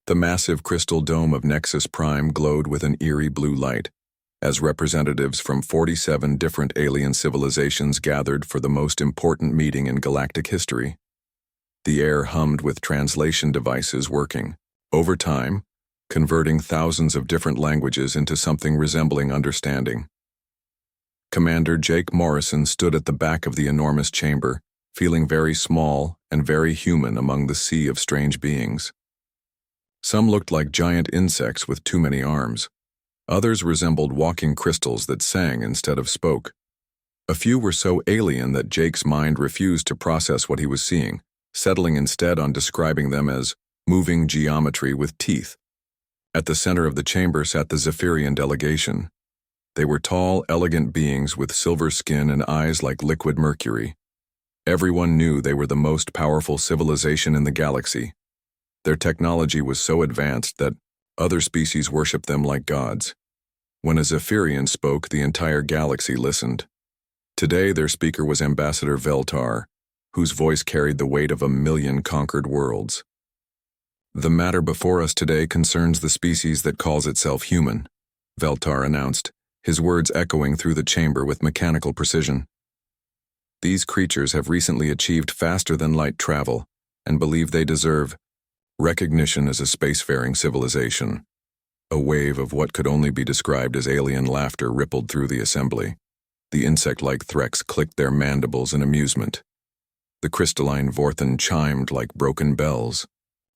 The massive crystal dome of Nexus Prime glowed with an eerie blue light, as representatives from 47 different alien civilizations gathered for the most important meeting in galactic history. The air hummed with translation devices working, over time, converting thousands of different languages into something resembling understanding. Commander Jake Morrison stood at the back of the enormous chamber, feeling very small and very human among the sea of strange beings. Some looked like giant insects with too many arms. Others resembled walking crystals that sang instead of spoke. A few were so alien that Jake's mind refused to process what he was seeing, settling instead on describing them as moving geometry with teeth. At the center of the chamber sat the Zephyrian delegation. They were tall, elegant beings with silver skin and eyes like liquid mercury. Everyone knew they were the most powerful civilization in the galaxy. Their technology was so advanced that other species worshipped them like gods. When a Zephyrian spoke, the entire galaxy listened. Today, their speaker was Ambassador Veltar, whose voice carried the weight of 1,000,000 conquered worlds. "The matter before us today concerns the species that calls itself human," Veltar announced, his words echoing through the chamber with mechanical precision. "These creatures have recently achieved faster-than-light travel and believe they deserve recognition as a spacefaring civilization." A wave of what could only be described as alien laughter rippled through the assembly. The insect-like Threx clicked their mandibles in amusement. The crystalline Vorthan chimed like broken bells.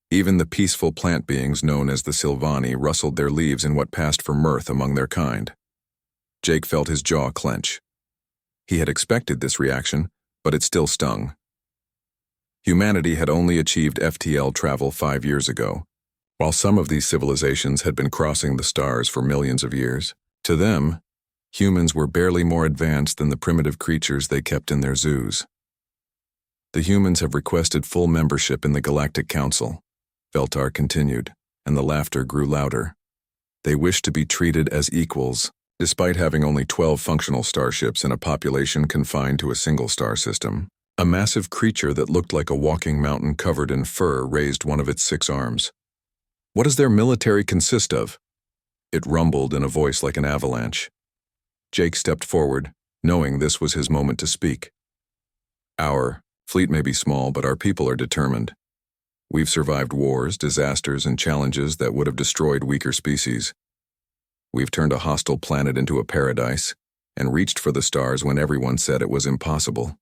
Even the peaceful plant beings known as the Sylvani rustled their leaves in what passed for mirth among their kind. Jake felt his jaw clench. He had expected this reaction, but it still stung. Humanity had only achieved FTL travel 5 years ago. While some of these civilizations had been crossing the stars for millions of years, to them, humans were barely more advanced than the primitive creatures they kept in their zoos. "The humans have requested full membership in the Galactic Council," Veltar continued, and the laughter grew louder. "They wish to be treated as equals, despite having only 12 functional starships and a population confined to a single star system." A massive creature that looked like a walking mountain covered in fur raised one of its 6 arms. "What does their military consist of?" It rumbled in a voice like an avalanche. Jake stepped forward, knowing this was his moment to speak. "Our fleet may be small, but our people are determined. We've survived wars, disasters, and challenges that would have destroyed weaker species. We've turned a hostile planet into a paradise, and reached for the stars when everyone said it was impossible."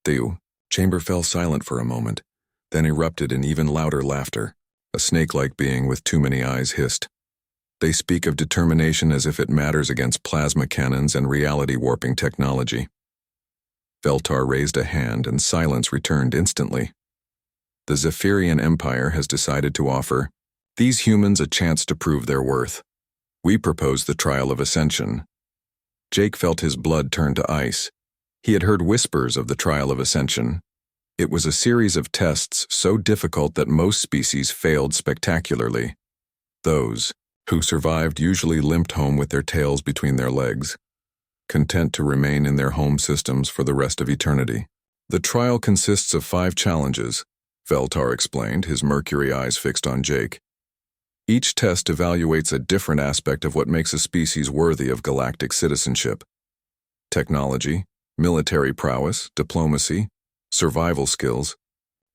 The chamber fell silent for a moment, then erupted in even louder laughter. A snake-like being with too many eyes hissed. "They speak of determination as if it matters against plasma cannons and reality-warping technology." Veltar raised a hand and silence returned instantly. "The Zephyrian Empire has decided to offer these humans a chance to prove their worth. We propose the trial of ascension." Jake felt his blood turn to ice. He had heard whispers of the trial of ascension. It was a series of tests so difficult that most species failed spectacularly. Those who survived usually limped home with their tails between their legs, content to remain in their home systems for the rest of eternity. "The trial consists of 5 challenges," Veltar explained, his mercury eyes fixed on Jake. "Each test evaluates a different aspect of what makes a species worthy of galactic citizenship. Technology, military prowess, diplomacy, survival skills,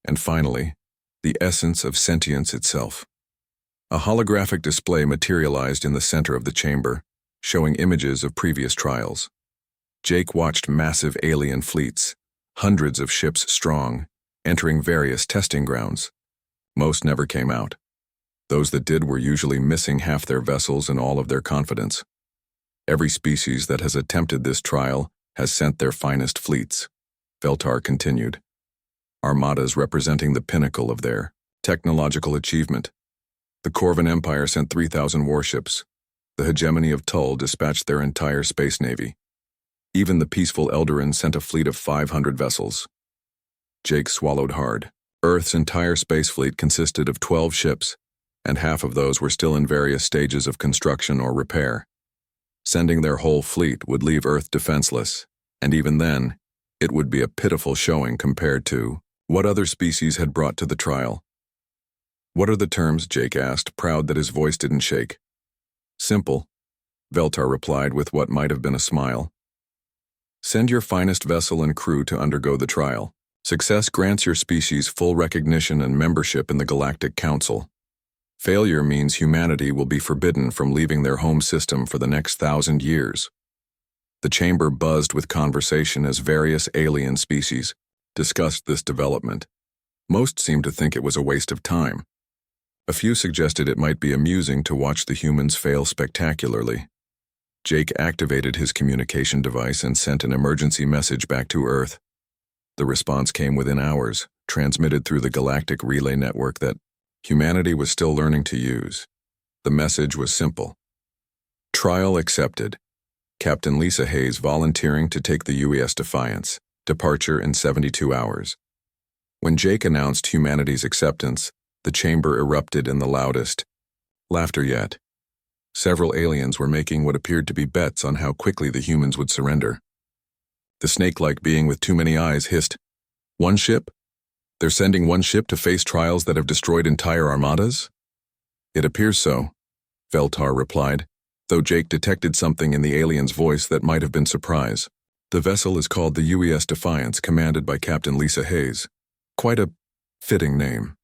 and finally, the essence of sentience itself." A holographic display materialized in the center of the chamber, showing images of previous trials. Jake watched massive alien fleets, hundreds of ships strong, entering various testing grounds. Most never came out. Those that did were usually missing half their vessels and all of their confidence. "Every species that has attempted this trial has sent their finest fleets," Veltar continued. "Armadas representing the pinnacle of their technological achievement. The Corvan Empire sent 3,000 warships. The hegemony of Tull dispatched their entire space navy. Even the peaceful Eldarin sent a fleet of 500 vessels." Jake swallowed hard. Earth's entire space fleet consisted of 12 ships, and half of those were still in various stages of construction or repair. Sending their whole fleet would leave Earth defenseless, and even then, it would be a pitiful showing compared to what other species had brought to the trial. What are the terms? Jake asked, proud that his voice didn't shake. Simple, Veltar replied with what might have been a smile. Send your finest vessel and crew to undergo the trial. Success grants your species full recognition and membership in the Galactic Council. Failure means humanity will be forbidden from leaving their home system for the next 1,000 years. The chamber buzzed with conversation as various alien species discussed this development. Most seemed to think it was a waste of time. A few suggested it might be amusing to watch the humans fail spectacularly. Jake activated his communication device and sent an emergency message back to Earth. The response came within hours, transmitted through the galactic relay network that humanity was still learning to use. The message was simple. Trial accepted. Captain Lisa Hayes volunteering to take the UES Defiance. Departure in 72 hours. When Jake announced humanity's acceptance, the chamber erupted in the loudest laughter yet. Several aliens were making what appeared to be bets on how quickly the humans would surrender. The snake-like being with too many eyes hissed, "One ship? They're sending one ship to face trials that have destroyed entire armadas?" "It appears so," Veltar replied, though Jake detected something in the alien's voice that might have been surprise. "The vessel is called the UES Defiance, commanded by Captain Lisa Hayes. Quite a fitting name."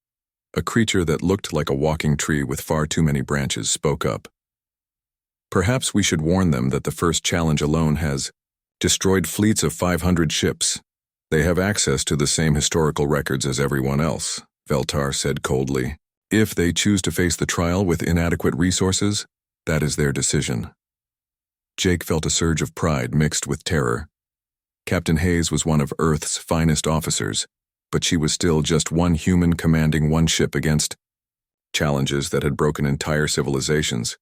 A creature that looked like a walking tree with far too many branches spoke up. "Perhaps we should warn them that the first challenge alone has destroyed fleets of 500 ships. They have access to the same historical records as everyone else," Veltar said coldly. "If they choose to face the trial with inadequate resources, that is their decision." Jake felt a surge of pride mixed with terror. Captain Hayes was one of Earth's finest officers, but she was still just one human commanding one ship against challenges that had broken entire civilizations.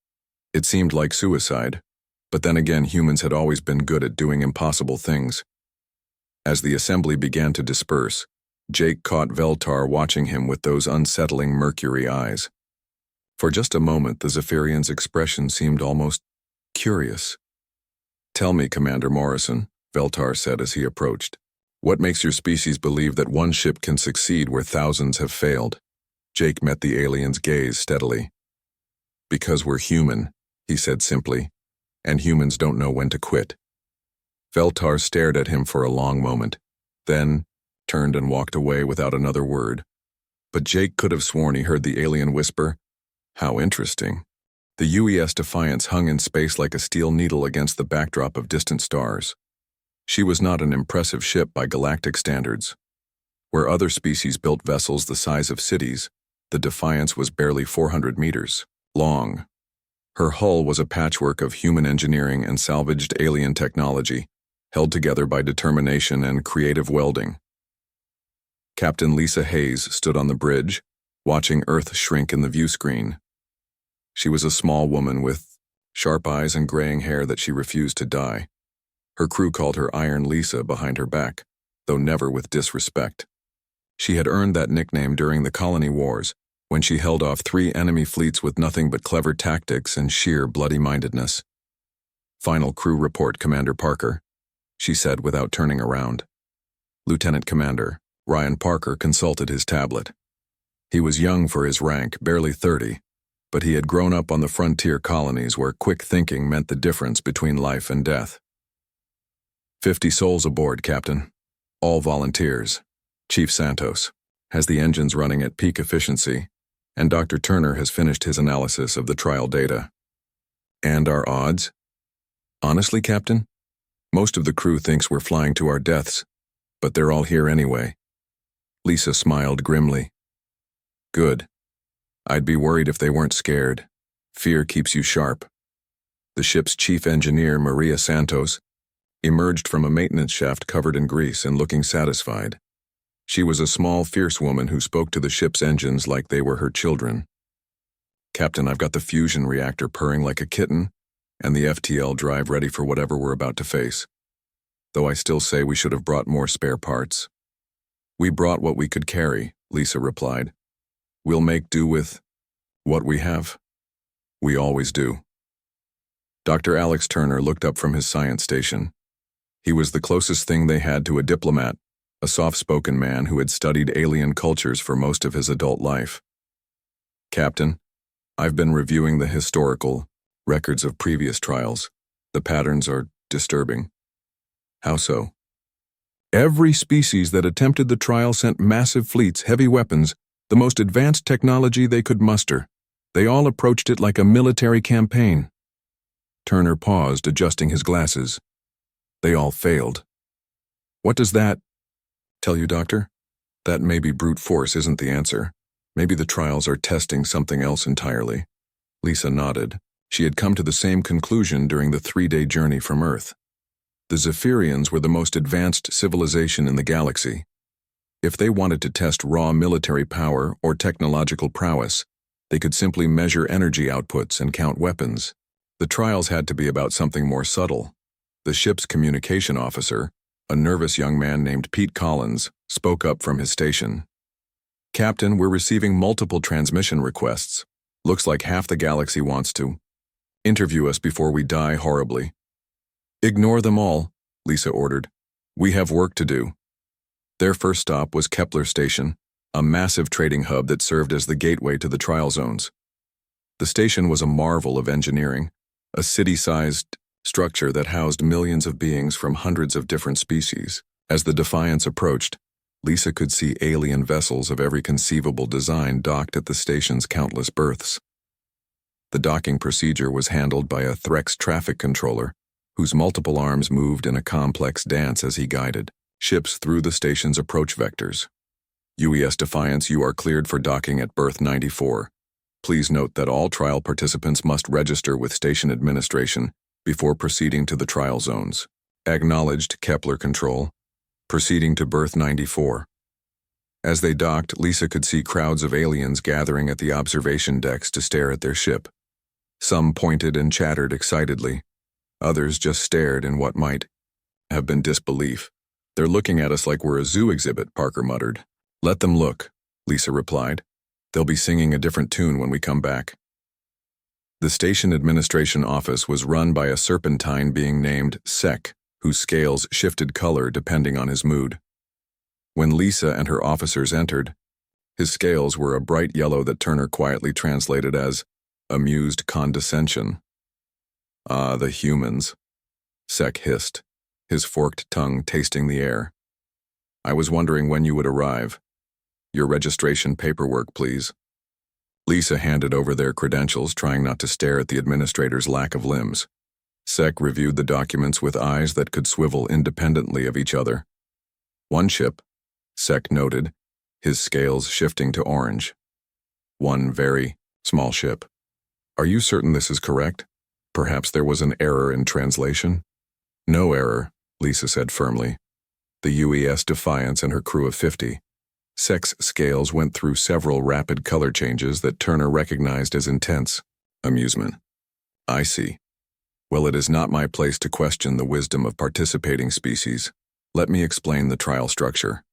It seemed like suicide, but then again humans had always been good at doing impossible things. As the assembly began to disperse, Jake caught Veltar watching him with those unsettling mercury eyes. For just a moment the Zephyrian's expression seemed almost curious. "Tell me, Commander Morrison," Veltar said as he approached, "what makes your species believe that one ship can succeed where thousands have failed?" Jake met the alien's gaze steadily. "Because we're human," he said simply, "and humans don't know when to quit." Veltar stared at him for a long moment, then turned and walked away without another word. But Jake could have sworn he heard the alien whisper, "How interesting." The UES Defiance hung in space like a steel needle against the backdrop of distant stars. She was not an impressive ship by galactic standards. Where other species built vessels the size of cities, the Defiance was barely 400 meters long. Her hull was a patchwork of human engineering and salvaged alien technology, held together by determination and creative welding. Captain Lisa Hayes stood on the bridge, watching Earth shrink in the view screen. She was a small woman with sharp eyes and graying hair that she refused to dye. Her crew called her Iron Lisa behind her back, though never with disrespect. She had earned that nickname during the colony wars, when she held off 3 enemy fleets with nothing but clever tactics and sheer bloody-mindedness. "Final crew report, Commander Parker," she said without turning around. Lieutenant Commander Ryan Parker consulted his tablet. He was young for his rank, barely 30, but he had grown up on the frontier colonies where quick thinking meant the difference between life and death. 50 souls aboard, Captain. All volunteers. Chief Santos has the engines running at peak efficiency, and Dr. Turner has finished his analysis of the trial data. And our odds? Honestly, Captain, most of the crew thinks we're flying to our deaths, but they're all here anyway. Lisa smiled grimly. Good. I'd be worried if they weren't scared. Fear keeps you sharp. The ship's chief engineer, Maria Santos, emerged from a maintenance shaft covered in grease and looking satisfied. She was a small, fierce woman who spoke to the ship's engines like they were her children. Captain, I've got the fusion reactor purring like a kitten, and the FTL drive ready for whatever we're about to face. Though I still say we should have brought more spare parts. We brought what we could carry, Lisa replied. We'll make do with what we have. We always do. Dr. Alex Turner looked up from his science station. He was the closest thing they had to a diplomat, a soft-spoken man who had studied alien cultures for most of his adult life. Captain, I've been reviewing the historical records of previous trials. The patterns are disturbing. How so? Every species that attempted the trial sent massive fleets, heavy weapons, the most advanced technology they could muster. They all approached it like a military campaign. Turner paused, adjusting his glasses. They all failed. What does that tell you, Doctor? That maybe brute force isn't the answer. Maybe the trials are testing something else entirely. Lisa nodded. She had come to the same conclusion during the 3-day journey from Earth. The Zephyrians were the most advanced civilization in the galaxy. If they wanted to test raw military power or technological prowess, they could simply measure energy outputs and count weapons. The trials had to be about something more subtle. The ship's communication officer, a nervous young man named Pete Collins, spoke up from his station. Captain, we're receiving multiple transmission requests. Looks like half the galaxy wants to interview us before we die horribly. Ignore them all, Lisa ordered. We have work to do. Their first stop was Kepler Station, a massive trading hub that served as the gateway to the trial zones. The station was a marvel of engineering, a city-sized structure that housed millions of beings from hundreds of different species. As the Defiance approached, Lisa could see alien vessels of every conceivable design docked at the station's countless berths. The docking procedure was handled by a Threx traffic controller, whose multiple arms moved in a complex dance as he guided ships through the station's approach vectors. UES Defiance, you are cleared for docking at berth 94. Please note that all trial participants must register with station administration before proceeding to the trial zones. Acknowledged, Kepler Control. Proceeding to berth 94. As they docked, Lisa could see crowds of aliens gathering at the observation decks to stare at their ship. Some pointed and chattered excitedly. Others just stared in what might have been disbelief. They're looking at us like we're a zoo exhibit, Parker muttered. Let them look, Lisa replied. They'll be singing a different tune when we come back. The station administration office was run by a serpentine being named Sec, whose scales shifted color depending on his mood. When Lisa and her officers entered, his scales were a bright yellow that Turner quietly translated as amused condescension. Ah, the humans, Sec hissed, his forked tongue tasting the air. I was wondering when you would arrive. Your registration paperwork, please. Lisa handed over their credentials, trying not to stare at the administrator's lack of limbs. Sec reviewed the documents with eyes that could swivel independently of each other. One ship, Sec noted, his scales shifting to orange. One very small ship. Are you certain this is correct? Perhaps there was an error in translation? No error, Lisa said firmly. The UES Defiance and her crew of 50. Sec's scales went through several rapid color changes that Turner recognized as intense amusement. I see. Well, it is not my place to question the wisdom of participating species. Let me explain the trial structure.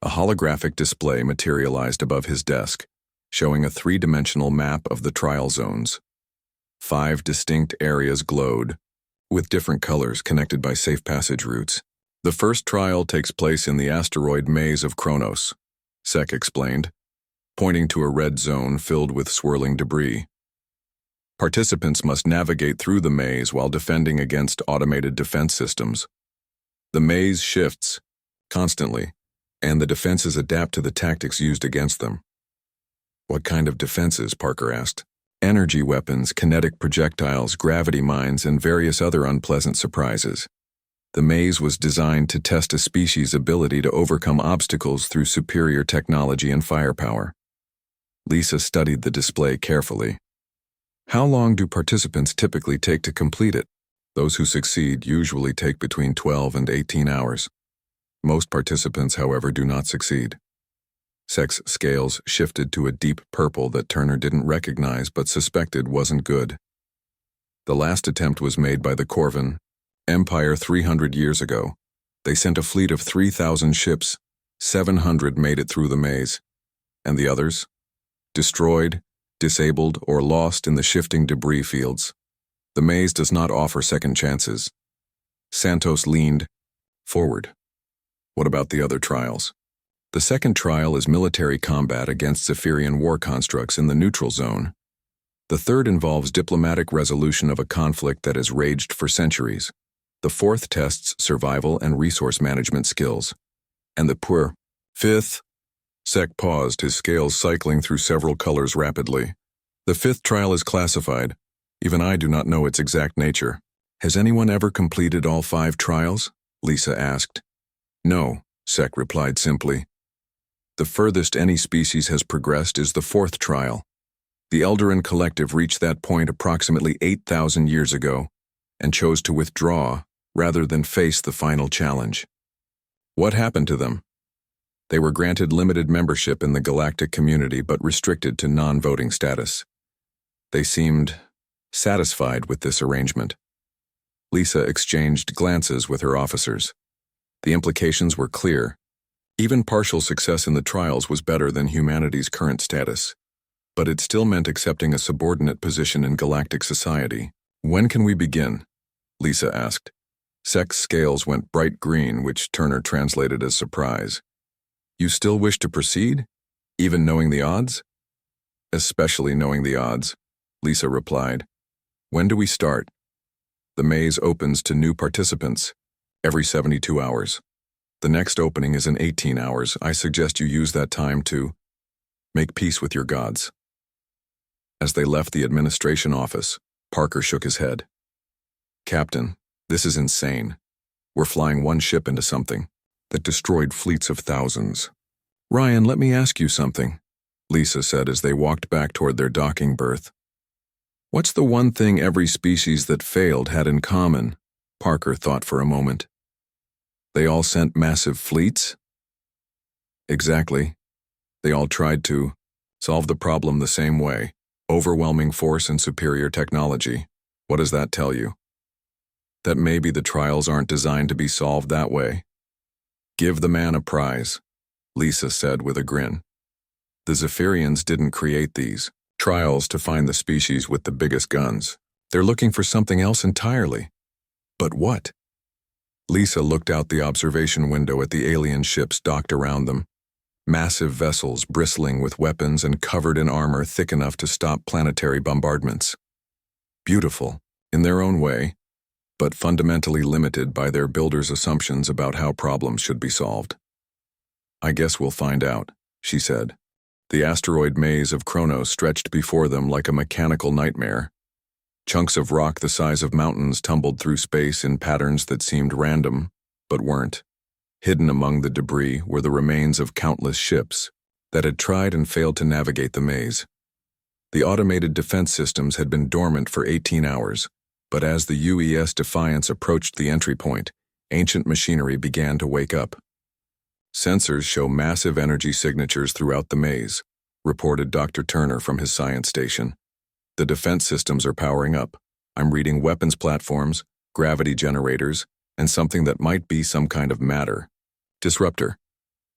A holographic display materialized above his desk, showing a 3-dimensional map of the trial zones. 5 distinct areas glowed, with different colors connected by safe passage routes. The first trial takes place in the asteroid maze of Kronos, Sec explained, pointing to a red zone filled with swirling debris. Participants must navigate through the maze while defending against automated defense systems. The maze shifts constantly, and the defenses adapt to the tactics used against them. What kind of defenses? Parker asked. Energy weapons, kinetic projectiles, gravity mines, and various other unpleasant surprises. The maze was designed to test a species' ability to overcome obstacles through superior technology and firepower. Lisa studied the display carefully. How long do participants typically take to complete it? Those who succeed usually take between 12 and 18 hours. Most participants, however, do not succeed. Sec's scales shifted to a deep purple that Turner didn't recognize but suspected wasn't good. The last attempt was made by the Corvin Empire 300 years ago. They sent a fleet of 3,000 ships. 700 made it through the maze. And the others? Destroyed, disabled, or lost in the shifting debris fields. The maze does not offer second chances. Santos leaned forward. What about the other trials? The second trial is military combat against Zephyrian war constructs in the neutral zone. The third involves diplomatic resolution of a conflict that has raged for centuries. The fourth tests survival and resource management skills. And the fifth. Sec paused, his scales cycling through several colors rapidly. The fifth trial is classified. Even I do not know its exact nature. Has anyone ever completed all 5 trials? Lisa asked. No, Sec replied simply. The furthest any species has progressed is the 4th trial. The Eldarin Collective reached that point approximately 8,000 years ago and chose to withdraw rather than face the final challenge. What happened to them? They were granted limited membership in the galactic community but restricted to non-voting status. They seemed satisfied with this arrangement. Lisa exchanged glances with her officers. The implications were clear. Even partial success in the trials was better than humanity's current status. But it still meant accepting a subordinate position in galactic society. When can we begin? Lisa asked. Sec's scales went bright green, which Turner translated as surprise. You still wish to proceed? Even knowing the odds? Especially knowing the odds, Lisa replied. When do we start? The maze opens to new participants every 72 hours. The next opening is in 18 hours. I suggest you use that time to make peace with your gods. As they left the administration office, Parker shook his head. Captain, this is insane. We're flying one ship into something that destroyed fleets of thousands. Ryan, let me ask you something, Lisa said as they walked back toward their docking berth. What's the one thing every species that failed had in common? Parker thought for a moment. They all sent massive fleets? Exactly. They all tried to solve the problem the same way. Overwhelming force and superior technology. What does that tell you? That maybe the trials aren't designed to be solved that way. Give the man a prize, Lisa said with a grin. The Zephyrians didn't create these trials to find the species with the biggest guns. They're looking for something else entirely. But what? Lisa looked out the observation window at the alien ships docked around them. Massive vessels bristling with weapons and covered in armor thick enough to stop planetary bombardments. Beautiful, in their own way, but fundamentally limited by their builders' assumptions about how problems should be solved. I guess we'll find out, she said. The asteroid maze of Kronos stretched before them like a mechanical nightmare. Chunks of rock the size of mountains tumbled through space in patterns that seemed random, but weren't. Hidden among the debris were the remains of countless ships that had tried and failed to navigate the maze. The automated defense systems had been dormant for 18 hours, but as the UES Defiance approached the entry point, ancient machinery began to wake up. Sensors show massive energy signatures throughout the maze, reported Dr. Turner from his science station. The defense systems are powering up. I'm reading weapons platforms, gravity generators, and something that might be some kind of matter. Disruptor.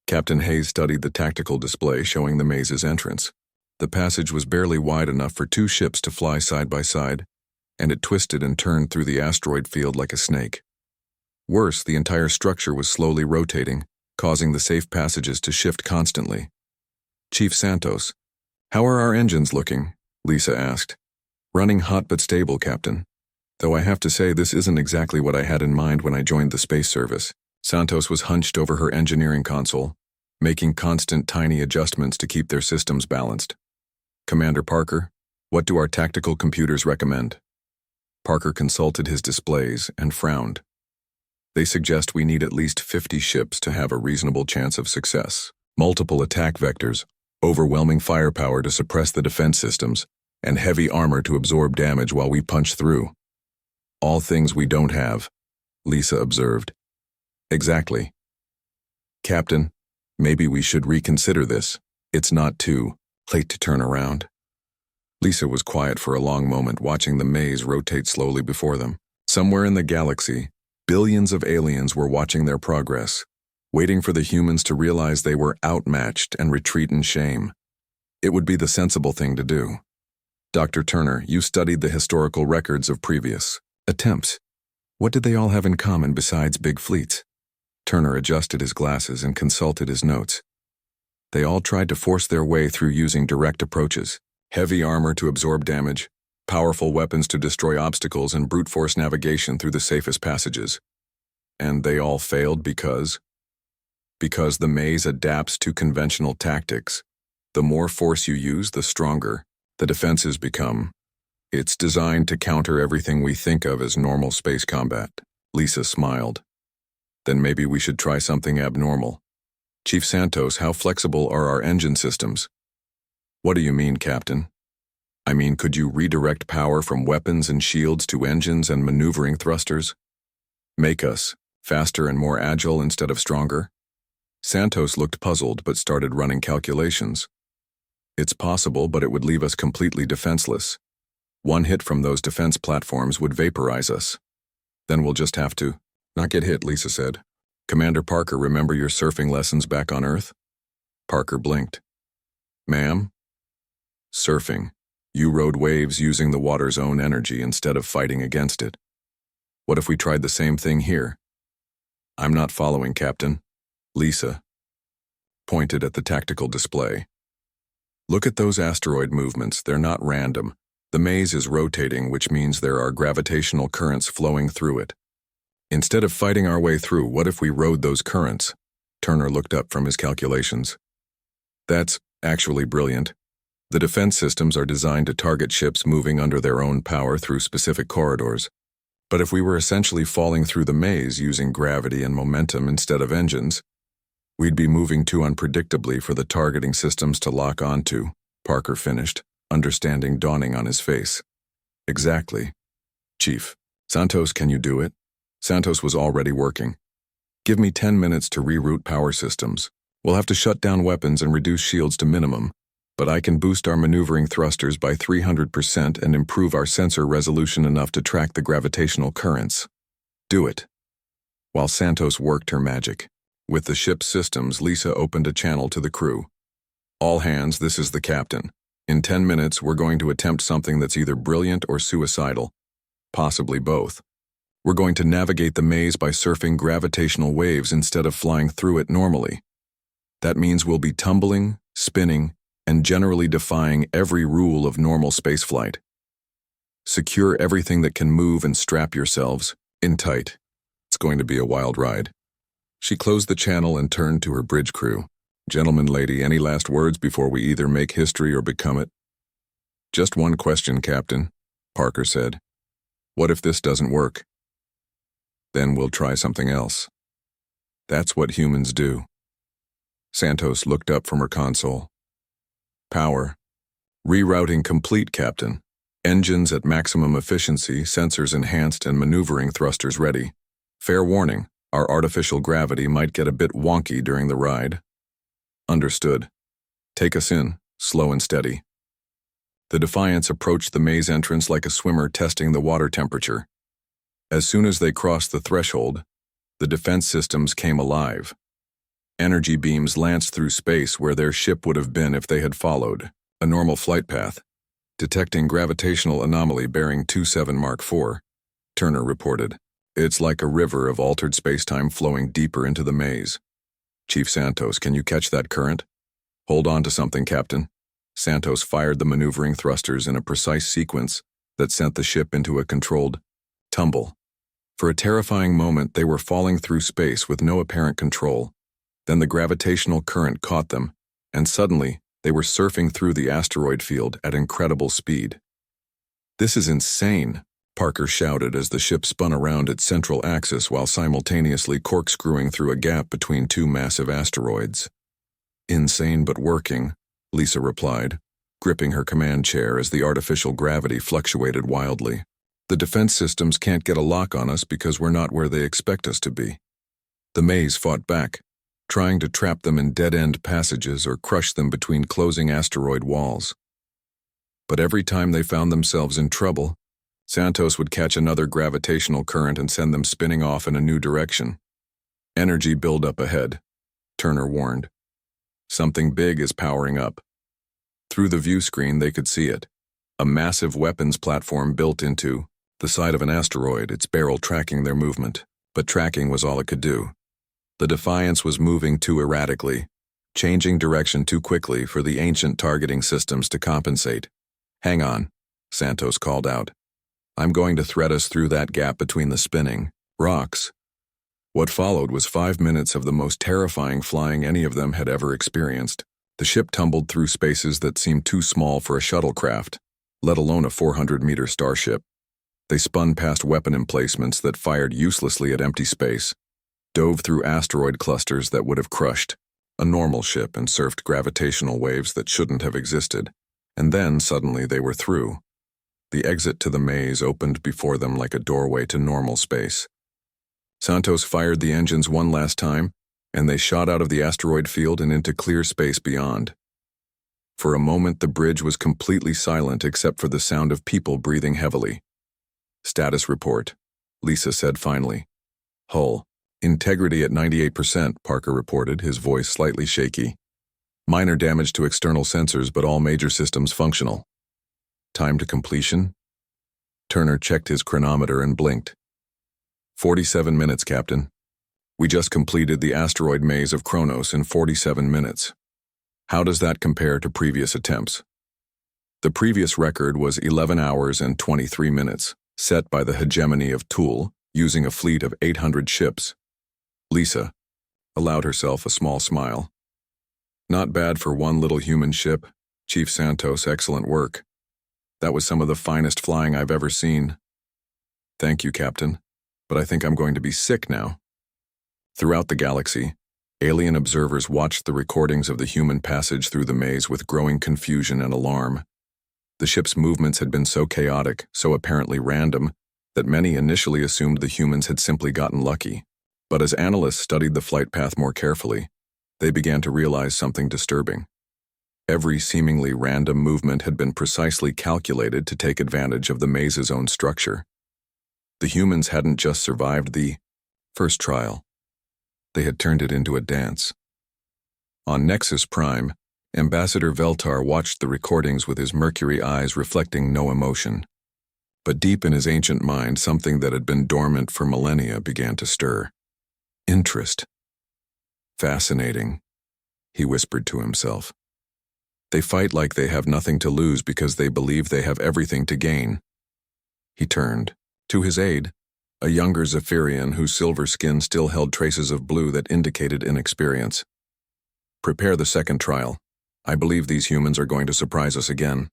Captain Hayes studied the tactical display showing the maze's entrance. The passage was barely wide enough for 2 ships to fly side by side, and it twisted and turned through the asteroid field like a snake. Worse, the entire structure was slowly rotating, causing the safe passages to shift constantly. Chief Santos, how are our engines looking? Lisa asked. Running hot but stable, Captain. Though I have to say this isn't exactly what I had in mind when I joined the space service. Santos was hunched over her engineering console, making constant tiny adjustments to keep their systems balanced. Commander Parker, what do our tactical computers recommend? Parker consulted his displays and frowned. They suggest we need at least 50 ships to have a reasonable chance of success. Multiple attack vectors, overwhelming firepower to suppress the defense systems, and heavy armor to absorb damage while we punch through. All things we don't have, Lisa observed. Exactly. Captain, maybe we should reconsider this. It's not too late to turn around. Lisa was quiet for a long moment, watching the maze rotate slowly before them. Somewhere in the galaxy, billions of aliens were watching their progress, waiting for the humans to realize they were outmatched and retreat in shame. It would be the sensible thing to do. Dr. Turner, you studied the historical records of previous attempts. What did they all have in common besides big fleets? Turner adjusted his glasses and consulted his notes. They all tried to force their way through using direct approaches. Heavy armor to absorb damage, powerful weapons to destroy obstacles, and brute force navigation through the safest passages. And they all failed because the maze adapts to conventional tactics. The more force you use, the stronger the defenses become. It's designed to counter everything we think of as normal space combat. Lisa smiled. Then maybe we should try something abnormal. Chief Santos, how flexible are our engine systems? What do you mean, Captain? I mean, could you redirect power from weapons and shields to engines and maneuvering thrusters? Make us faster and more agile instead of stronger? Santos looked puzzled but started running calculations. It's possible, but it would leave us completely defenseless. One hit from those defense platforms would vaporize us. Then we'll just have to not get hit, Lisa said. Commander Parker, remember your surfing lessons back on Earth? Parker blinked. Ma'am? Surfing. You rode waves using the water's own energy instead of fighting against it. What if we tried the same thing here? I'm not following, Captain. Lisa pointed at the tactical display. Look at those asteroid movements. They're not random. The maze is rotating, which means there are gravitational currents flowing through it. Instead of fighting our way through, what if we rode those currents? Turner looked up from his calculations. That's actually brilliant. The defense systems are designed to target ships moving under their own power through specific corridors. But if we were essentially falling through the maze using gravity and momentum instead of engines, we'd be moving too unpredictably for the targeting systems to lock onto, Parker finished, understanding dawning on his face. Exactly. Chief. Santos, can you do it? Santos was already working. Give me 10 minutes to reroute power systems. We'll have to shut down weapons and reduce shields to minimum, but I can boost our maneuvering thrusters by 300% and improve our sensor resolution enough to track the gravitational currents. Do it. While Santos worked her magic. With the ship's systems, Lisa opened a channel to the crew. All hands, this is the captain. In 10 minutes, we're going to attempt something that's either brilliant or suicidal. Possibly both. We're going to navigate the maze by surfing gravitational waves instead of flying through it normally. That means we'll be tumbling, spinning, and generally defying every rule of normal spaceflight. Secure everything that can move and strap yourselves in tight. It's going to be a wild ride. She closed the channel and turned to her bridge crew. Gentlemen, lady, any last words before we either make history or become it? Just one question, Captain, Parker said. What if this doesn't work? Then we'll try something else. That's what humans do. Santos looked up from her console. Power. Rerouting complete, Captain. Engines at maximum efficiency, sensors enhanced, and maneuvering thrusters ready. Fair warning, our artificial gravity might get a bit wonky during the ride. Understood. Take us in, slow and steady. The Defiance approached the maze entrance like a swimmer testing the water temperature. As soon as they crossed the threshold, the defense systems came alive. Energy beams lanced through space where their ship would have been if they had followed a normal flight path. Detecting gravitational anomaly bearing 27 Mark IV, Turner reported. It's like a river of altered spacetime flowing deeper into the maze. Chief Santos, can you catch that current? Hold on to something, Captain. Santos fired the maneuvering thrusters in a precise sequence that sent the ship into a controlled tumble. For a terrifying moment, they were falling through space with no apparent control. Then the gravitational current caught them, and suddenly they were surfing through the asteroid field at incredible speed. This is insane, Parker shouted as the ship spun around its central axis while simultaneously corkscrewing through a gap between two massive asteroids. Insane but working, Lisa replied, gripping her command chair as the artificial gravity fluctuated wildly. The defense systems can't get a lock on us because we're not where they expect us to be. The maze fought back, trying to trap them in dead-end passages or crush them between closing asteroid walls. But every time they found themselves in trouble, Santos would catch another gravitational current and send them spinning off in a new direction. Energy buildup ahead, Turner warned. Something big is powering up. Through the view screen they could see it, a massive weapons platform built into the side of an asteroid, its barrel tracking their movement. But tracking was all it could do. The Defiance was moving too erratically, changing direction too quickly for the ancient targeting systems to compensate. "Hang on," Santos called out. "I'm going to thread us through that gap between the spinning rocks." What followed was 5 minutes of the most terrifying flying any of them had ever experienced. The ship tumbled through spaces that seemed too small for a shuttlecraft, let alone a 400-meter starship. They spun past weapon emplacements that fired uselessly at empty space, dove through asteroid clusters that would have crushed a normal ship and surfed gravitational waves that shouldn't have existed, and then suddenly they were through. The exit to the maze opened before them like a doorway to normal space. Santos fired the engines one last time, and they shot out of the asteroid field and into clear space beyond. For a moment, the bridge was completely silent except for the sound of people breathing heavily. "Status report," Lisa said finally. "Hull integrity at 98%, Parker reported, his voice slightly shaky. "Minor damage to external sensors, but all major systems functional." "Time to completion?" Turner checked his chronometer and blinked. 47 minutes, Captain. We just completed the asteroid maze of Kronos in 47 minutes. How does that compare to previous attempts? The previous record was 11 hours and 23 minutes, set by the hegemony of Tool, using a fleet of 800 ships. Lisa allowed herself a small smile. "Not bad for one little human ship. Chief Santos, excellent work. That was some of the finest flying I've ever seen." "Thank you, Captain, but I think I'm going to be sick now." Throughout the galaxy, alien observers watched the recordings of the human passage through the maze with growing confusion and alarm. The ship's movements had been so chaotic, so apparently random, that many initially assumed the humans had simply gotten lucky. But as analysts studied the flight path more carefully, they began to realize something disturbing. Every seemingly random movement had been precisely calculated to take advantage of the maze's own structure. The humans hadn't just survived the first trial. They had turned it into a dance. On Nexus Prime, Ambassador Veltar watched the recordings with his mercury eyes reflecting no emotion. But deep in his ancient mind, something that had been dormant for millennia began to stir. Interest. "Fascinating," he whispered to himself. "They fight like they have nothing to lose because they believe they have everything to gain." He turned. To his aide, a younger Zephyrian whose silver skin still held traces of blue that indicated inexperience. "Prepare the second trial. I believe these humans are going to surprise us again."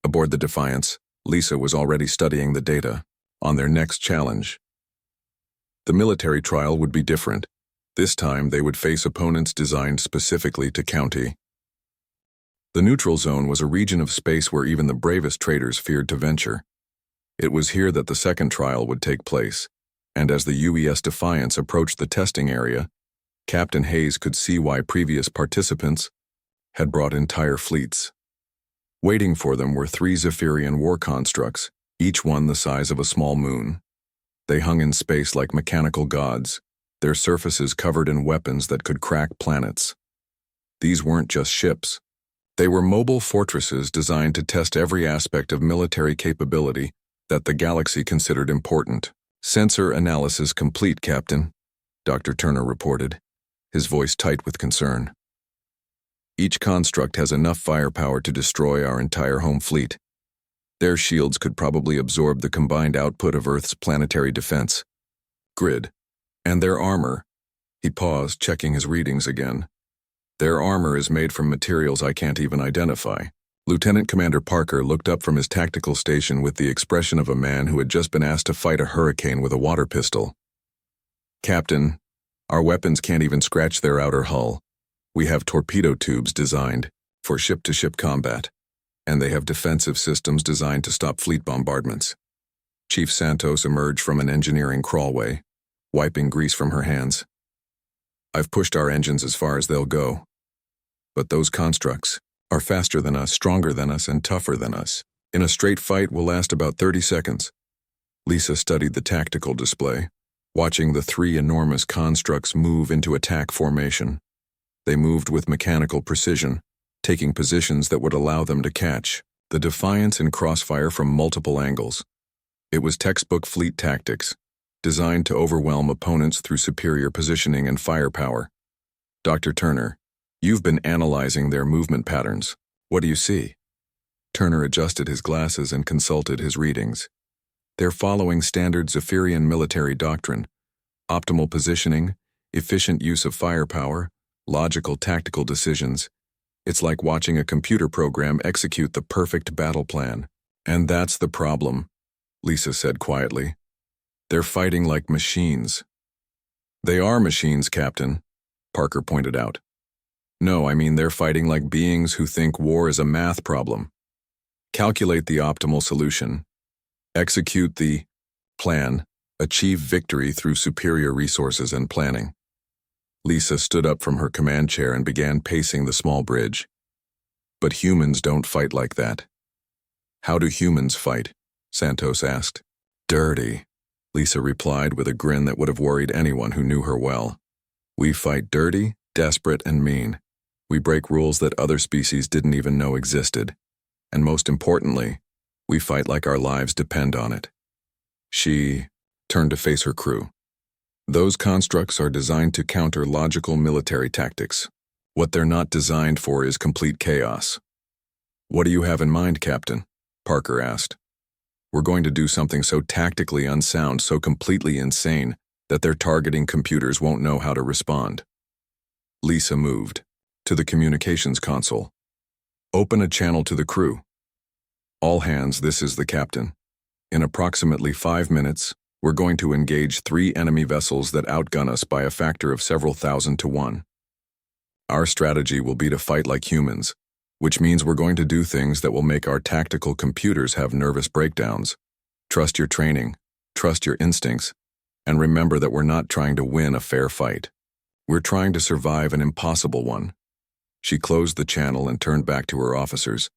Aboard the Defiance, Lisa was already studying the data on their next challenge. The military trial would be different. This time, they would face opponents designed specifically to counter. The neutral zone was a region of space where even the bravest traders feared to venture. It was here that the second trial would take place, and as the UES Defiance approached the testing area, Captain Hayes could see why previous participants had brought entire fleets. Waiting for them were 3 Zephyrian war constructs, each one the size of a small moon. They hung in space like mechanical gods, their surfaces covered in weapons that could crack planets. These weren't just ships. They were mobile fortresses designed to test every aspect of military capability that the galaxy considered important. "Sensor analysis complete, Captain," Dr. Turner reported, his voice tight with concern. "Each construct has enough firepower to destroy our entire home fleet. Their shields could probably absorb the combined output of Earth's planetary defense grid. And their armor," he paused, checking his readings again. "Their armor is made from materials I can't even identify." Lieutenant Commander Parker looked up from his tactical station with the expression of a man who had just been asked to fight a hurricane with a water pistol. "Captain, our weapons can't even scratch their outer hull. We have torpedo tubes designed for ship-to-ship combat, and they have defensive systems designed to stop fleet bombardments." Chief Santos emerged from an engineering crawlway, wiping grease from her hands. "I've pushed our engines as far as they'll go. But those constructs are faster than us, stronger than us, and tougher than us. In a straight fight will last about 30 seconds. Lisa studied the tactical display, watching the 3 enormous constructs move into attack formation. They moved with mechanical precision, taking positions that would allow them to catch the Defiance in crossfire from multiple angles. It was textbook fleet tactics, designed to overwhelm opponents through superior positioning and firepower. Dr. Turner, You've been analyzing their movement patterns. What do you see? Turner adjusted his glasses and consulted his readings. They're following standard Zephyrian military doctrine: optimal positioning, efficient use of firepower, logical tactical decisions. It's like watching a computer program execute the perfect battle plan. And that's the problem, Lisa said quietly. They're fighting like machines. They are machines, Captain, Parker pointed out. No, I mean they're fighting like beings who think war is a math problem. Calculate the optimal solution. Execute the plan. Achieve victory through superior resources and planning. Lisa stood up from her command chair and began pacing the small bridge. But humans don't fight like that. How do humans fight? Santos asked. Dirty, Lisa replied with a grin that would have worried anyone who knew her well. We fight dirty, desperate, and mean. We break rules that other species didn't even know existed. And most importantly, we fight like our lives depend on it. She turned to face her crew. Those constructs are designed to counter logical military tactics. What they're not designed for is complete chaos. What do you have in mind, Captain? Parker asked. We're going to do something so tactically unsound, so completely insane, that their targeting computers won't know how to respond. Lisa moved to the communications console. Open a channel to the crew. All hands, this is the captain. In approximately 5 minutes, we're going to engage 3 enemy vessels that outgun us by a factor of several thousand to 1. Our strategy will be to fight like humans, which means we're going to do things that will make our tactical computers have nervous breakdowns. Trust your training, trust your instincts, and remember that we're not trying to win a fair fight. We're trying to survive an impossible one. She closed the channel and turned back to her officers.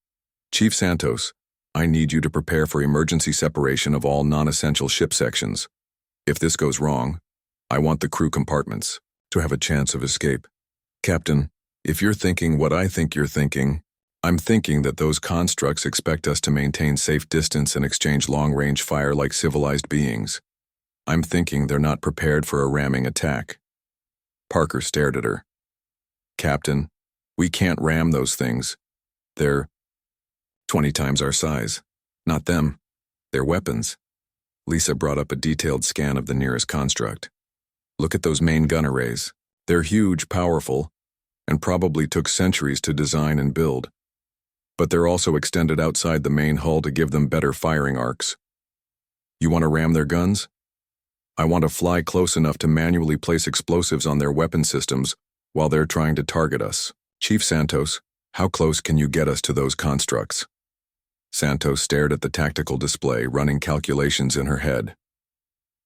Chief Santos, I need you to prepare for emergency separation of all non-essential ship sections. If this goes wrong, I want the crew compartments to have a chance of escape. Captain, if you're thinking what I think you're thinking, I'm thinking that those constructs expect us to maintain safe distance and exchange long-range fire like civilized beings. I'm thinking they're not prepared for a ramming attack. Parker stared at her. Captain, we can't ram those things. They're 20 times our size. Not them. They're weapons. Lisa brought up a detailed scan of the nearest construct. Look at those main gun arrays. They're huge, powerful, and probably took centuries to design and build. But they're also extended outside the main hull to give them better firing arcs. You want to ram their guns? I want to fly close enough to manually place explosives on their weapon systems while they're trying to target us. Chief Santos, how close can you get us to those constructs? Santos stared at the tactical display, running calculations in her head.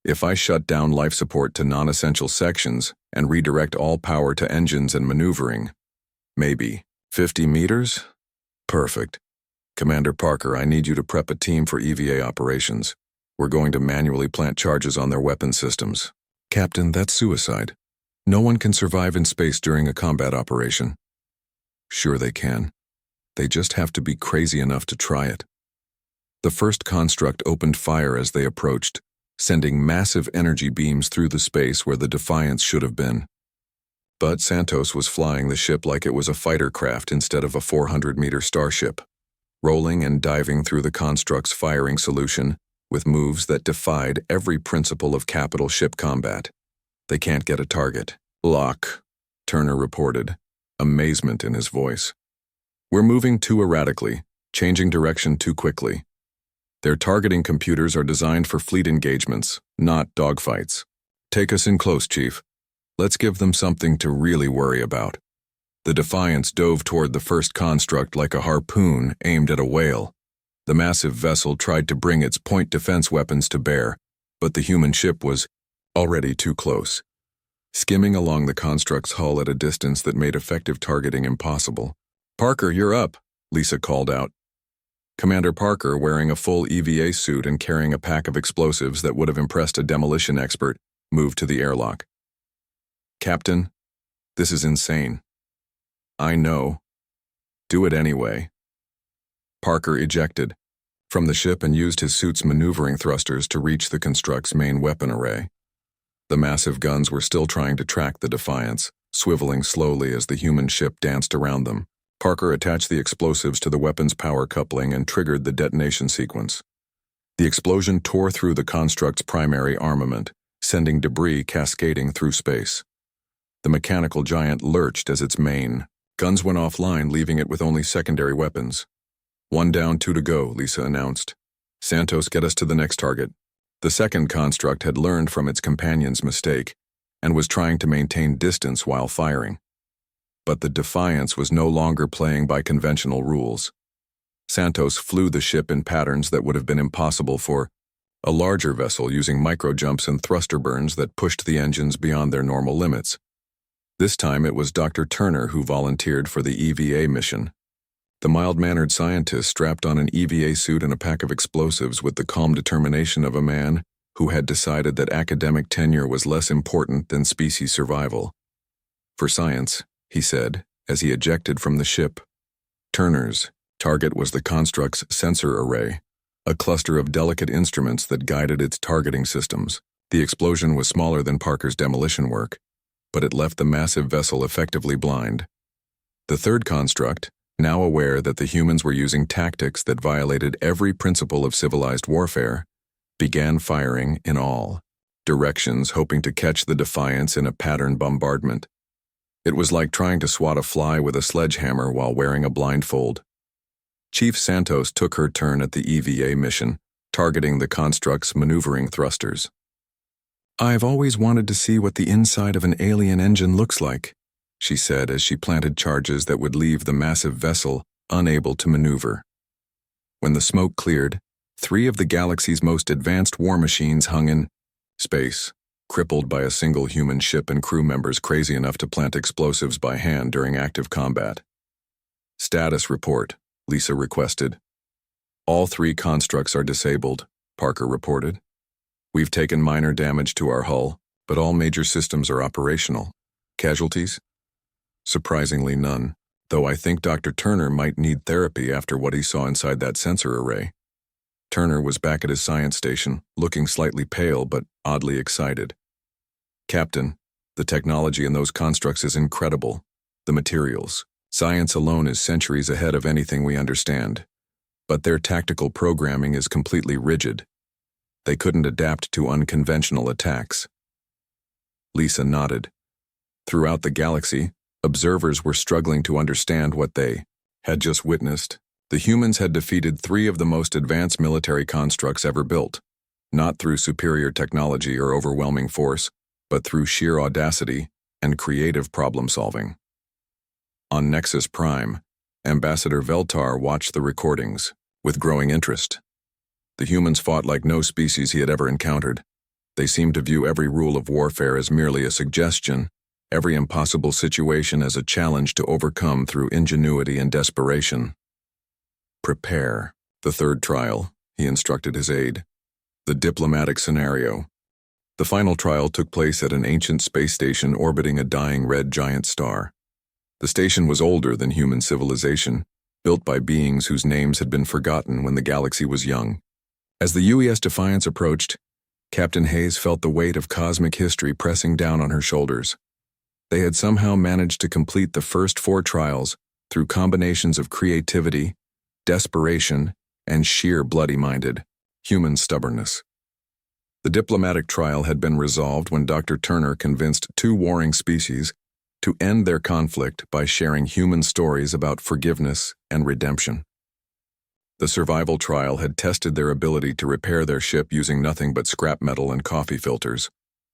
If I shut down life support to non-essential sections and redirect all power to engines and maneuvering, maybe 50 meters? Perfect. Commander Parker, I need you to prep a team for EVA operations. We're going to manually plant charges on their weapon systems. Captain, that's suicide. No one can survive in space during a combat operation. Sure they can. They just have to be crazy enough to try it. The first construct opened fire as they approached, sending massive energy beams through the space where the Defiance should have been. But Santos was flying the ship like it was a fighter craft instead of a 400-meter starship, rolling and diving through the construct's firing solution with moves that defied every principle of capital ship combat. They can't get a target. Lock, Turner reported, amazement in his voice. We're moving too erratically, changing direction too quickly. Their targeting computers are designed for fleet engagements, not dogfights. Take us in close, Chief. Let's give them something to really worry about. The Defiance dove toward the first construct like a harpoon aimed at a whale. The massive vessel tried to bring its point defense weapons to bear, but the human ship was already too close, skimming along the construct's hull at a distance that made effective targeting impossible. Parker, you're up, Lisa called out. Commander Parker, wearing a full EVA suit and carrying a pack of explosives that would have impressed a demolition expert, moved to the airlock. Captain, this is insane. I know. Do it anyway. Parker ejected from the ship and used his suit's maneuvering thrusters to reach the construct's main weapon array. The massive guns were still trying to track the Defiance, swiveling slowly as the human ship danced around them. Parker attached the explosives to the weapon's power coupling and triggered the detonation sequence. The explosion tore through the construct's primary armament, sending debris cascading through space. The mechanical giant lurched as its main. Guns went offline, leaving it with only secondary weapons. "One down, 2 to go," Lisa announced. "Santos, get us to the next target." The second construct had learned from its companion's mistake and was trying to maintain distance while firing. But the Defiance was no longer playing by conventional rules. Santos flew the ship in patterns that would have been impossible for a larger vessel, using micro-jumps and thruster burns that pushed the engines beyond their normal limits. This time it was Dr. Turner who volunteered for the EVA mission. The mild-mannered scientist strapped on an EVA suit and a pack of explosives with the calm determination of a man who had decided that academic tenure was less important than species survival. "For science," he said, as he ejected from the ship. Turner's target was the construct's sensor array, a cluster of delicate instruments that guided its targeting systems. The explosion was smaller than Parker's demolition work, but it left the massive vessel effectively blind. The third construct, now aware that the humans were using tactics that violated every principle of civilized warfare, began firing in all directions, hoping to catch the Defiance in a pattern bombardment. It was like trying to swat a fly with a sledgehammer while wearing a blindfold. Chief Santos took her turn at the EVA mission, targeting the construct's maneuvering thrusters. "I've always wanted to see what the inside of an alien engine looks like," she said as she planted charges that would leave the massive vessel unable to maneuver. When the smoke cleared, 3 of the galaxy's most advanced war machines hung in space, crippled by a single human ship and crew members crazy enough to plant explosives by hand during active combat. "Status report," Lisa requested. "All 3 constructs are disabled," Parker reported. "We've taken minor damage to our hull, but all major systems are operational. Casualties?" "Surprisingly none, though I think Dr. Turner might need therapy after what he saw inside that sensor array." Turner was back at his science station, looking slightly pale but oddly excited. "Captain, the technology in those constructs is incredible. The materials. Science alone is centuries ahead of anything we understand. But their tactical programming is completely rigid. They couldn't adapt to unconventional attacks." Lisa nodded. Throughout the galaxy, observers were struggling to understand what they had just witnessed. The humans had defeated 3 of the most advanced military constructs ever built, not through superior technology or overwhelming force, but through sheer audacity and creative problem-solving. On Nexus Prime, Ambassador Veltar watched the recordings with growing interest. The humans fought like no species he had ever encountered. They seemed to view every rule of warfare as merely a suggestion, every impossible situation as a challenge to overcome through ingenuity and desperation. "Prepare the third trial," he instructed his aide. "The diplomatic scenario." The final trial took place at an ancient space station orbiting a dying red giant star. The station was older than human civilization, built by beings whose names had been forgotten when the galaxy was young. As the UES Defiance approached, Captain Hayes felt the weight of cosmic history pressing down on her shoulders. They had somehow managed to complete the first 4 trials through combinations of creativity, desperation, and sheer bloody-minded human stubbornness. The diplomatic trial had been resolved when Dr. Turner convinced 2 warring species to end their conflict by sharing human stories about forgiveness and redemption. The survival trial had tested their ability to repair their ship using nothing but scrap metal and coffee filters,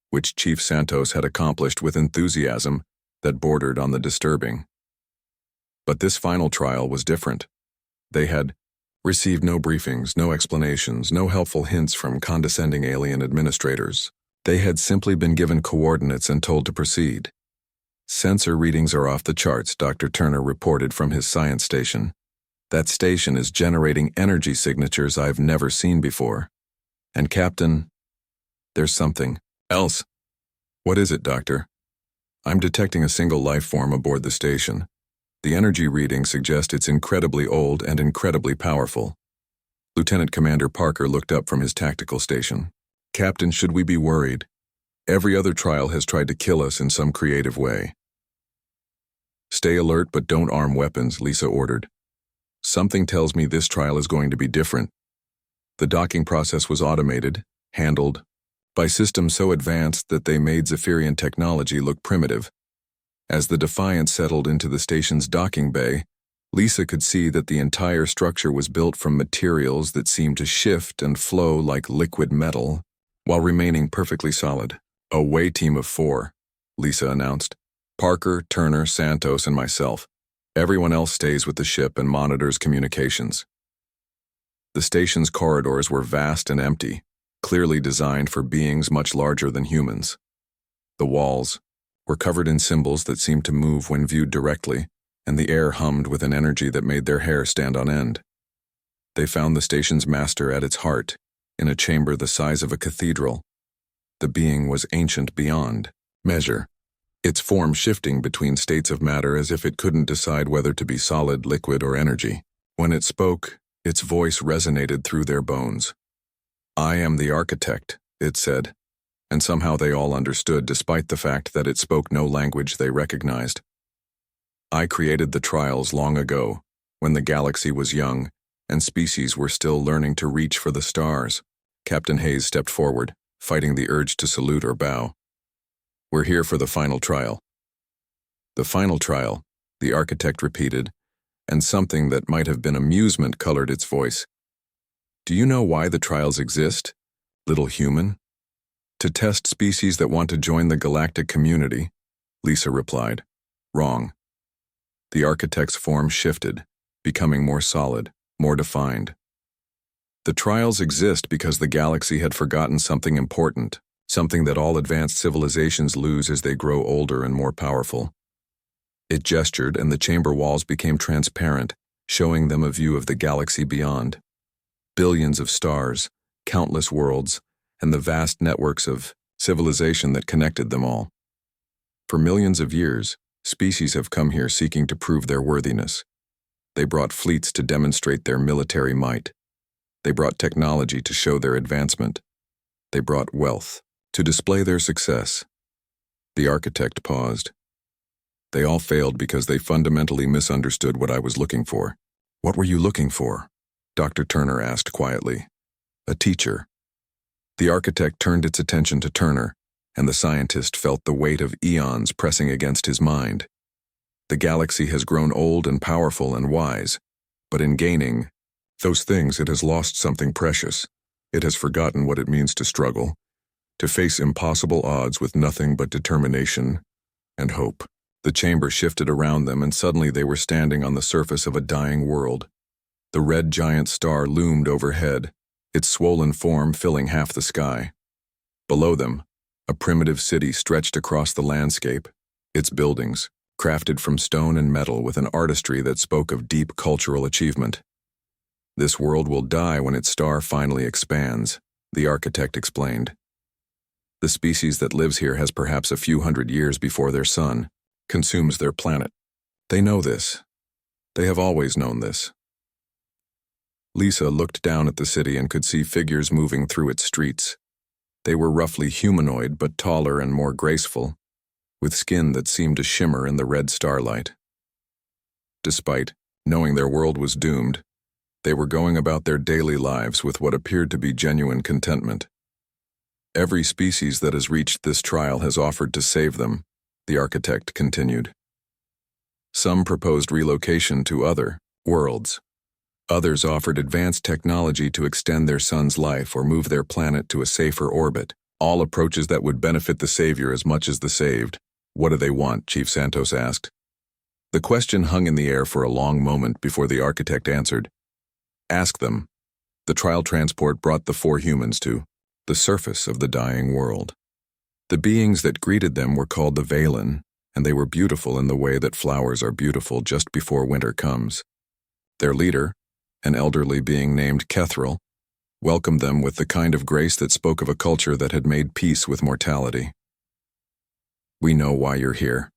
which Chief Santos had accomplished with enthusiasm that bordered on the disturbing. But this final trial was different. They had received no briefings, no explanations, no helpful hints from condescending alien administrators. They had simply been given coordinates and told to proceed. "Sensor readings are off the charts," Dr. Turner reported from his science station. "That station is generating energy signatures I've never seen before. And Captain, there's something else." "What is it, Doctor?" "I'm detecting a single life form aboard the station. The energy readings suggest it's incredibly old and incredibly powerful." Lieutenant Commander Parker looked up from his tactical station. "Captain, should we be worried? Every other trial has tried to kill us in some creative way. Stay alert but don't arm weapons, Lisa ordered. Something tells me this trial is going to be different. The docking process was automated, handled, by systems so advanced that they made Zephyrian technology look primitive. As the Defiant settled into the station's docking bay, Lisa could see that the entire structure was built from materials that seemed to shift and flow like liquid metal, while remaining perfectly solid. "A away team of 4, Lisa announced. "Parker, Turner, Santos, and myself. Everyone else stays with the ship and monitors communications." The station's corridors were vast and empty, clearly designed for beings much larger than humans. The walls were covered in symbols that seemed to move when viewed directly, and the air hummed with an energy that made their hair stand on end. They found the station's master at its heart, in a chamber the size of a cathedral. The being was ancient beyond measure, its form shifting between states of matter as if it couldn't decide whether to be solid, liquid, or energy. When it spoke, its voice resonated through their bones. "I am the architect," it said, and somehow they all understood despite the fact that it spoke no language they recognized. "I created the trials long ago, when the galaxy was young, and species were still learning to reach for the stars." Captain Hayes stepped forward, fighting the urge to salute or bow. "We're here for the final trial." "The final trial," the architect repeated, and something that might have been amusement colored its voice. "Do you know why the trials exist, little human?" "To test species that want to join the galactic community," Lisa replied. "Wrong." The architect's form shifted, becoming more solid, more defined. "The trials exist because the galaxy had forgotten something important, something that all advanced civilizations lose as they grow older and more powerful." It gestured, and the chamber walls became transparent, showing them a view of the galaxy beyond. Billions of stars, countless worlds, and the vast networks of civilization that connected them all. For millions of years, species have come here seeking to prove their worthiness. They brought fleets to demonstrate their military might. They brought technology to show their advancement. They brought wealth to display their success. The architect paused. "They all failed because they fundamentally misunderstood what I was looking for." "What were you looking for?" Dr. Turner asked quietly. "A teacher." The architect turned its attention to Turner, and the scientist felt the weight of eons pressing against his mind. The galaxy has grown old and powerful and wise, but in gaining those things it has lost something precious. It has forgotten what it means to struggle, to face impossible odds with nothing but determination and hope. The chamber shifted around them, and suddenly they were standing on the surface of a dying world. The red giant star loomed overhead, its swollen form filling half the sky. Below them, a primitive city stretched across the landscape, its buildings, crafted from stone and metal with an artistry that spoke of deep cultural achievement. "This world will die when its star finally expands," the architect explained. "The species that lives here has perhaps a few hundred years before their sun consumes their planet. They know this. They have always known this." Lisa looked down at the city and could see figures moving through its streets. They were roughly humanoid but taller and more graceful, with skin that seemed to shimmer in the red starlight. Despite knowing their world was doomed, they were going about their daily lives with what appeared to be genuine contentment. "Every species that has reached this trial has offered to save them," the architect continued. "Some proposed relocation to other worlds. Others offered advanced technology to extend their son's life or move their planet to a safer orbit, all approaches that would benefit the savior as much as the saved." "What do they want?" Chief Santos asked. The question hung in the air for a long moment before the architect answered. "Ask them." The trial transport brought the 4 humans to the surface of the dying world. The beings that greeted them were called the Valen, and they were beautiful in the way that flowers are beautiful just before winter comes. Their leader, an elderly being named Kethril, welcomed them with the kind of grace that spoke of a culture that had made peace with mortality. "We know why you're here,"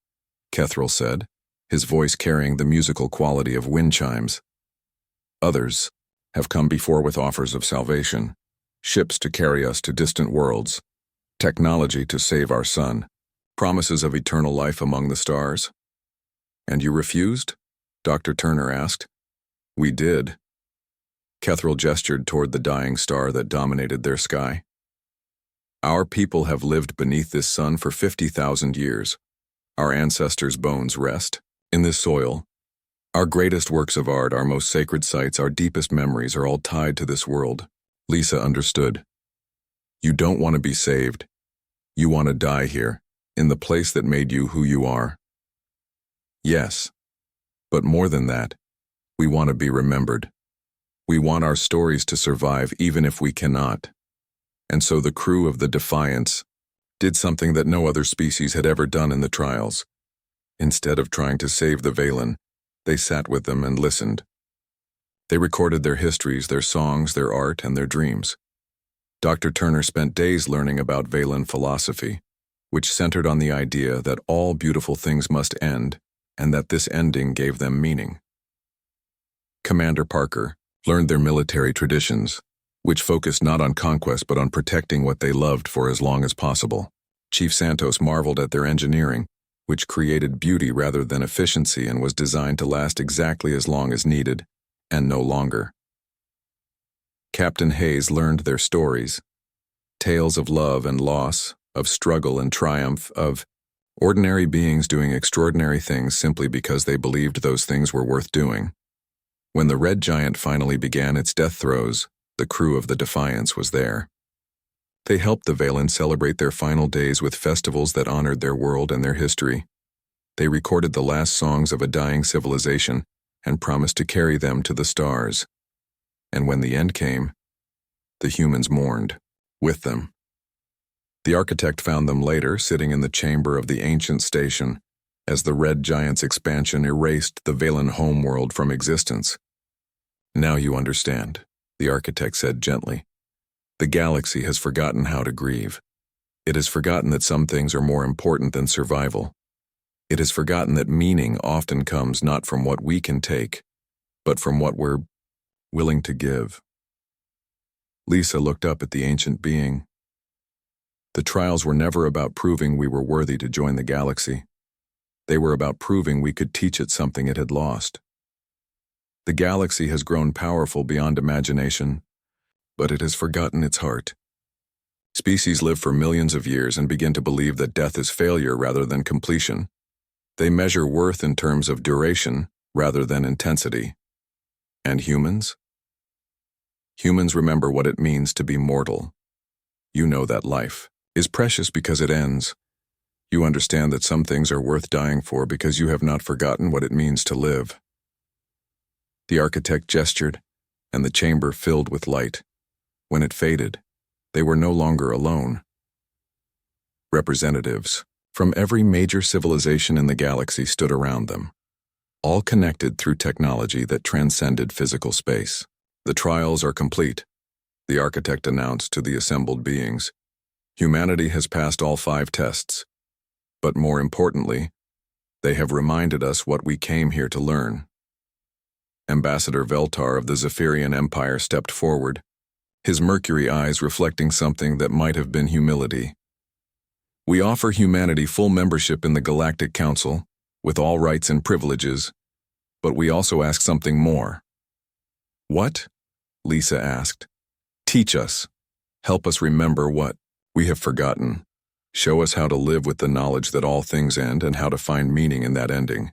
Kethril said, his voice carrying the musical quality of wind chimes. "Others have come before with offers of salvation, ships to carry us to distant worlds, technology to save our son, promises of eternal life among the stars." And you refused? Dr. Turner asked. We did. Kethril gestured toward the dying star that dominated their sky. Our people have lived beneath this sun for 50,000 years. Our ancestors' bones rest in this soil. Our greatest works of art, our most sacred sites, our deepest memories are all tied to this world. Lisa understood. You don't want to be saved. You want to die here, in the place that made you who you are. Yes. But more than that, we want to be remembered. We want our stories to survive even if we cannot. And so the crew of the Defiance did something that no other species had ever done in the trials. Instead of trying to save the Valen, they sat with them and listened. They recorded their histories, their songs, their art, and their dreams. Dr. Turner spent days learning about Valen philosophy, which centered on the idea that all beautiful things must end, and that this ending gave them meaning. Commander Parker learned their military traditions, which focused not on conquest but on protecting what they loved for as long as possible. Chief Santos marveled at their engineering, which created beauty rather than efficiency and was designed to last exactly as long as needed, and no longer. Captain Hayes learned their stories, tales of love and loss, of struggle and triumph, of ordinary beings doing extraordinary things simply because they believed those things were worth doing. When the red giant finally began its death throes, the crew of the Defiance was there. They helped the Valen celebrate their final days with festivals that honored their world and their history. They recorded the last songs of a dying civilization and promised to carry them to the stars. And when the end came, the humans mourned with them. The architect found them later sitting in the chamber of the ancient station as the red giant's expansion erased the Valen homeworld from existence. Now you understand, the architect said gently. The galaxy has forgotten how to grieve. It has forgotten that some things are more important than survival. It has forgotten that meaning often comes not from what we can take, but from what we're willing to give. Lisa looked up at the ancient being. The trials were never about proving we were worthy to join the galaxy. They were about proving we could teach it something it had lost. The galaxy has grown powerful beyond imagination, but it has forgotten its heart. Species live for millions of years and begin to believe that death is failure rather than completion. They measure worth in terms of duration rather than intensity. And humans? Humans remember what it means to be mortal. You know that life is precious because it ends. You understand that some things are worth dying for because you have not forgotten what it means to live. The architect gestured, and the chamber filled with light. When it faded, they were no longer alone. Representatives from every major civilization in the galaxy stood around them, all connected through technology that transcended physical space. The trials are complete, the architect announced to the assembled beings. Humanity has passed all 5 tests. But more importantly, they have reminded us what we came here to learn. Ambassador Veltar of the Zephyrian Empire stepped forward, his mercury eyes reflecting something that might have been humility. We offer humanity full membership in the Galactic Council, with all rights and privileges, but we also ask something more. What? Lisa asked. Teach us. Help us remember what we have forgotten. Show us how to live with the knowledge that all things end and how to find meaning in that ending.